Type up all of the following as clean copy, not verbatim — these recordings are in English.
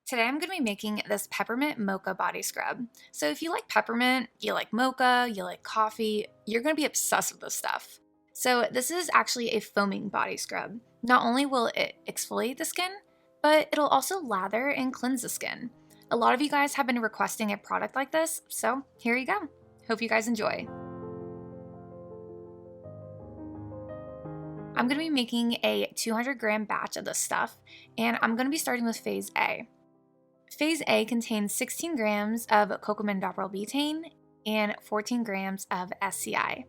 Today I'm going to be making this peppermint mocha body scrub. So if you like peppermint, you like mocha, you like coffee, you're going to be obsessed with this stuff. So this is actually a foaming body scrub. Not only will it exfoliate the skin, but it'll also lather and cleanse the skin. A lot of you guys have been requesting a product like this, so here you go. Hope you guys enjoy. I'm going to be making a 200-gram batch of this stuff, and I'm going to be starting with phase A. Phase A contains 16 grams of curcumin butane and 14 grams of SCI.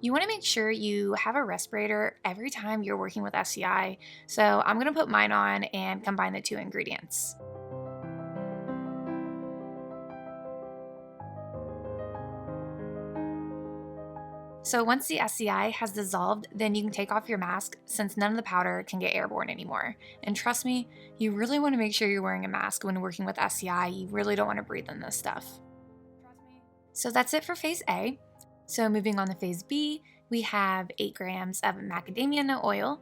You want to make sure you have a respirator every time you're working with SCI, so I'm going to put mine on and combine the two ingredients. So once the SCI has dissolved, then you can take off your mask since none of the powder can get airborne anymore. And trust me, you really want to make sure you're wearing a mask when working with SCI. You really don't want to breathe in this stuff. So that's it for phase A. So moving on to phase B, we have 8 grams of macadamia nut oil,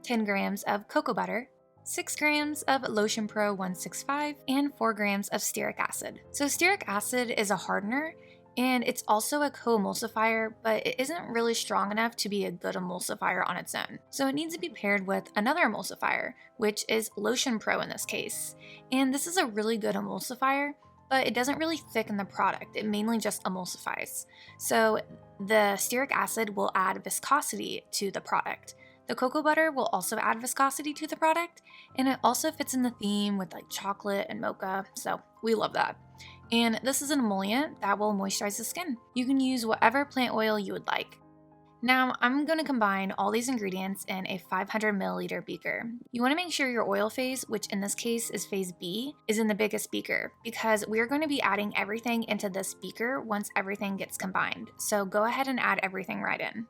10 grams of cocoa butter, 6 grams of Lotion Pro 165, and 4 grams of stearic acid. So stearic acid is a hardener, and it's also a co-emulsifier, but it isn't really strong enough to be a good emulsifier on its own. So it needs to be paired with another emulsifier, which is Lotion Pro in this case. And this is a really good emulsifier, but it doesn't really thicken the product. It mainly just emulsifies. So the stearic acid will add viscosity to the product. The cocoa butter will also add viscosity to the product, and it also fits in the theme with like chocolate and mocha, so we love that. And this is an emollient that will moisturize the skin. You can use whatever plant oil you would like. Now, I'm going to combine all these ingredients in a 500 milliliter beaker. You want to make sure your oil phase, which in this case is phase B, is in the biggest beaker because we're going to be adding everything into this beaker once everything gets combined. So go ahead and add everything right in.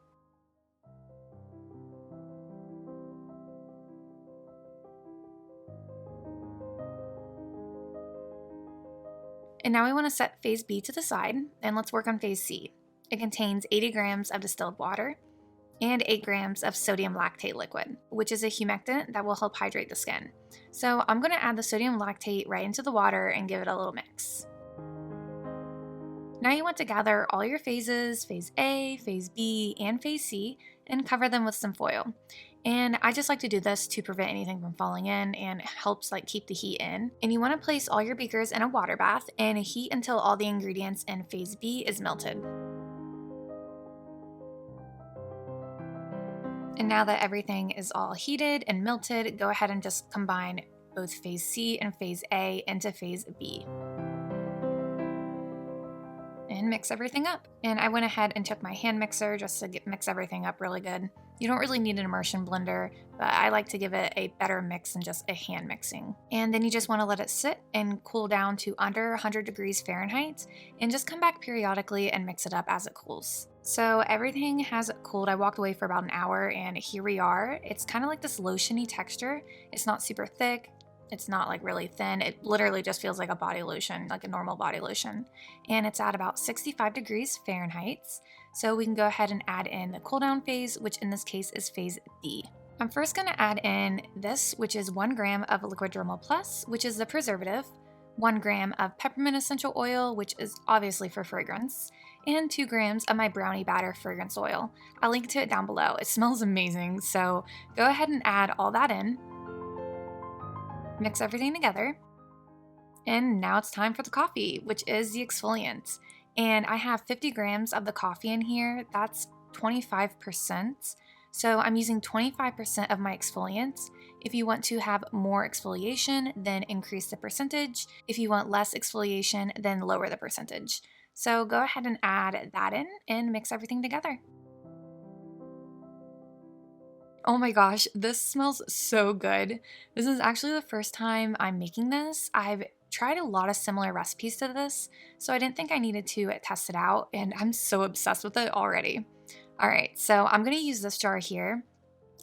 And now we want to set phase B to the side, and let's work on phase C. It contains 80 grams of distilled water and 8 grams of sodium lactate liquid, which is a humectant that will help hydrate the skin. So I'm going to add the sodium lactate right into the water and give it a little mix. Now you want to gather all your phases, phase A, phase B, and phase C, and cover them with some foil. And I just like to do this to prevent anything from falling in and helps keep the heat in. And you want to place all your beakers in a water bath and heat until all the ingredients in phase B is melted. And now that everything is all heated and melted, go ahead and just combine both phase C and phase A into phase B. And mix everything up. And I went ahead and took my hand mixer just to mix everything up really good. You don't really need an immersion blender, but I like to give it a better mix than just a hand mixing. And then you just want to let it sit and cool down to under 100 degrees Fahrenheit and just come back periodically and mix it up as it cools. So everything has cooled. I walked away for about an hour and here we are. It's kind of like this lotiony texture. It's not super thick. It's not really thin. It literally just feels like a body lotion, like a normal body lotion. And it's at about 65 degrees Fahrenheit. So we can go ahead and add in the cool down phase, which in this case is phase B. I'm first going to add in this, which is 1 gram of Liquid Dermal Plus, which is the preservative, 1 gram of peppermint essential oil, which is obviously for fragrance, and 2 grams of my brownie batter fragrance oil. I'll link to it down below. It smells amazing, so go ahead and add all that in. Mix everything together. And now it's time for the coffee, which is the exfoliant. And I have 50 grams of the coffee in here. That's 25%. So I'm using 25% of my exfoliant. If you want to have more exfoliation, then increase the percentage. If you want less exfoliation, then lower the percentage. So go ahead and add that in and mix everything together. Oh my gosh, this smells so good. This is actually the first time I'm making this. I've tried a lot of similar recipes to this, so I didn't think I needed to test it out, and I'm so obsessed with it already. All right, so I'm gonna use this jar here.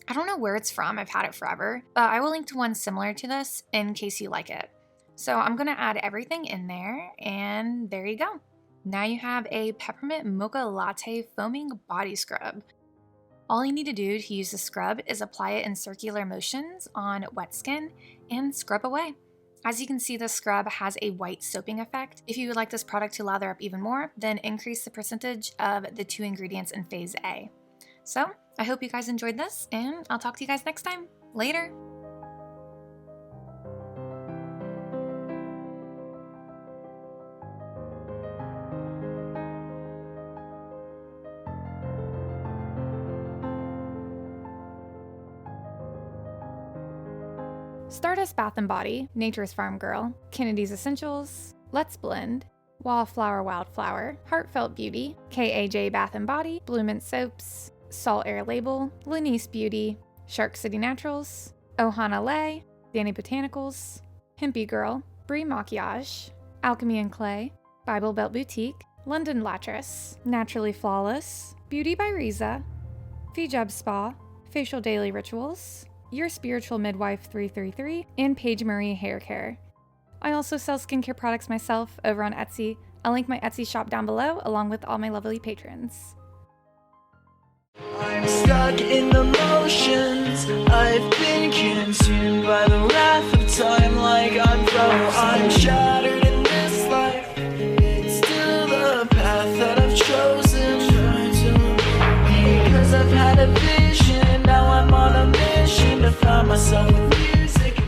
I don't know where it's from, I've had it forever, but I will link to one similar to this in case you like it. So I'm gonna add everything in there, and there you go. Now you have a Peppermint Mocha Latte Foaming Body Scrub. All you need to do to use the scrub is apply it in circular motions on wet skin and scrub away. As you can see, this scrub has a white soaping effect. If you would like this product to lather up even more, then increase the percentage of the 2 ingredients in phase A. So I hope you guys enjoyed this, and I'll talk to you guys next time. Later! Stardust Bath & Body, Nature's Farm Girl, Kennedy's Essentials, LettsBlend, Wallflower Wildflower, Heartfelt Beauty, KAJ Bath & Body, Blue Mint Soaps, Salt Air Label, Lanice Beauty, Shark City Naturals, Ohana Lay, Danny Botanicals, Hempy Girl, Brie Maquillage, Alchemy and Clay, Bible Belt Boutique, London Lattress, Naturally Flawless, Beauty by Riza, Fijab Spa, Facial Daily Rituals, Your Spiritual Midwife 333, and Paige Marie Hair Care. I also sell skincare products myself over on Etsy. I'll link my Etsy shop down below along with all my lovely patrons. I'm stuck in the motions. I've been consumed by the wrath of time like I'm frozen. I'm shattered in this life. It's still the path that I've chosen. Because I've had a vision, now I'm on a mission to find myself with music